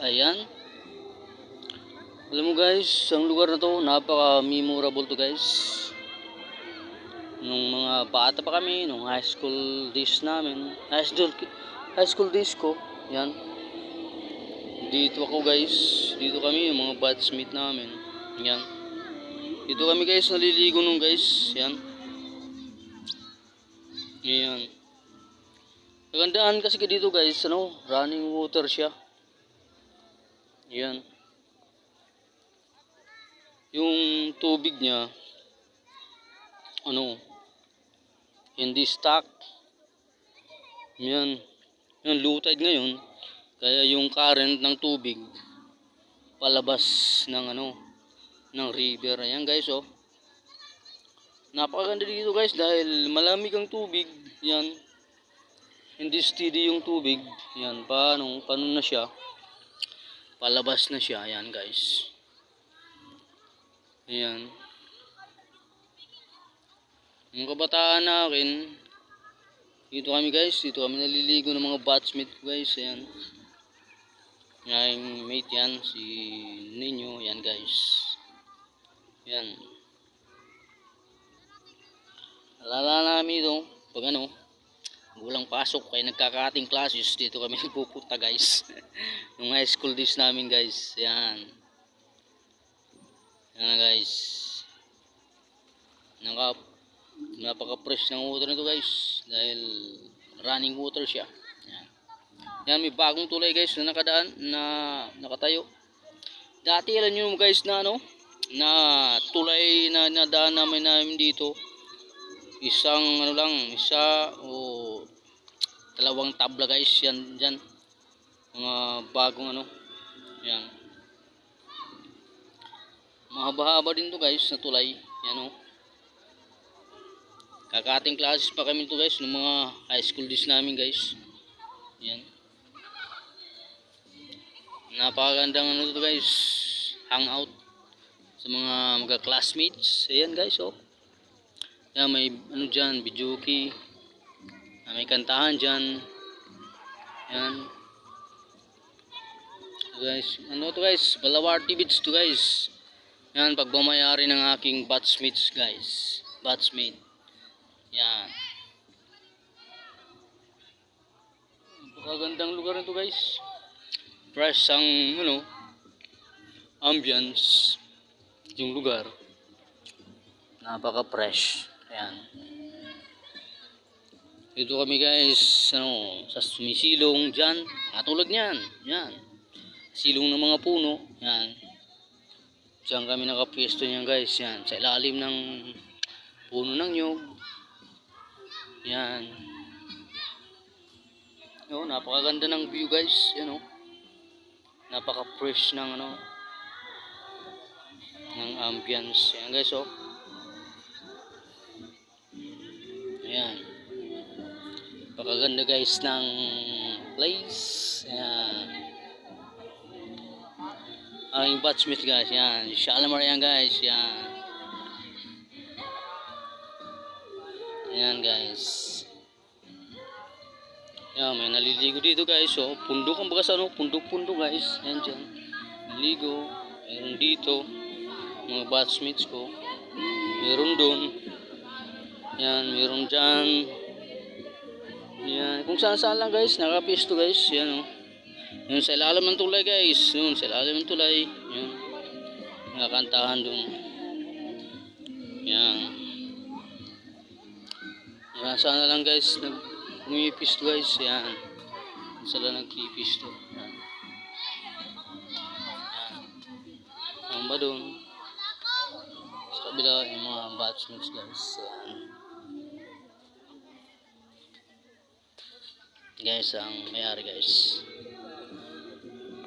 Ayan. Alam mo guys, ang lugar na to, napaka-memorable to guys. Nung mga bata pa kami, nung high school days namin, high school days ko, yan. Dito ako guys, dito kami, yung mga batchmate namin, yan. Dito kami guys, naliligo nung guys, yan. Yan. Magandaan kasi dito guys, running water siya. Yan. Yung tubig niya, hindi stock. Yan. Yan, low tide ngayon. Kaya yung current ng tubig palabas ng river. Ayan guys, oh. Napakaganda dito guys dahil malamig ang tubig. Yan. Hindi steady yung tubig. Yan, paano na siya? Palabas na siya. Ayan guys. Ayan. Yung kabataan nakin, dito kami guys, dito kami naliligo ng mga batchmate ko guys. Ayan. Yung mate yan, si Ninyo. Ayan guys. Ayan. Alala namin ito, pag walang pasok kaya nagkakating classes, dito kami nagpupunta guys. Yung high school days namin guys. Ayan. Ayan na guys. Napaka-fresh ng water nito guys dahil running water siya. Yan. Yan, may bagong tulay guys na nakatayo. Dati alam nyo guys na na tulay na nadaan namin dito. Isa o dalawang tabla guys yan dyan. Mga bagong yan. Mahaba-haba din to guys na tulay. Yan Kakating classes pa kami to guys ng mga high school days namin guys. Yan. Napakagandang to guys. Hangout sa mga classmates. Ayan guys, oh. Yan, may dyan, videoke. May kantahan dyan. Yan. Guys, to guys, Balawarte Beach to guys. Yan, pagmamayari ng aking batchmates guys. Batchmate. Yan. Napakagandang lugar nito guys. Fresh ang ambience yung lugar. Napaka-fresh. Ayan. Dito kami guys, sa sumisilong diyan, katulad niyan. Yan. Silong ng mga puno. Yan. Diyan kami nakapwesto niyan guys. Yan, sa ilalim ng puno ng nyug. Yan. Napakaganda ng view guys. Yan napaka-fresh ng ng ambience. Yan guys, oh. Ayan. Napakaganda guys ng place. Ayan. Ang batchmate guys. Yan. Shalamar yan guys. Yan. Ayan guys. Yan, may naliligo dito guys. So, pundok ang bagas pundok-pundok guys. Ayan dyan. Naligo. Meron dito. Mga batchmates ko. Meron doon. Yan, meron dyan. Yan, kung saan lang guys. Nakapisto guys. Yan Yun sa ilalim ng tulay guys. Yun, sa ilalim ng tulay. Yan. Nakakantahan doon. Yan. Sana lang guys umipisto guys. Yan. Sila nagpipisto. Yan. Yan. Ang ba doon? Sa kabila yung mga batchmates guys. Yan. Guys, ang mayari guys.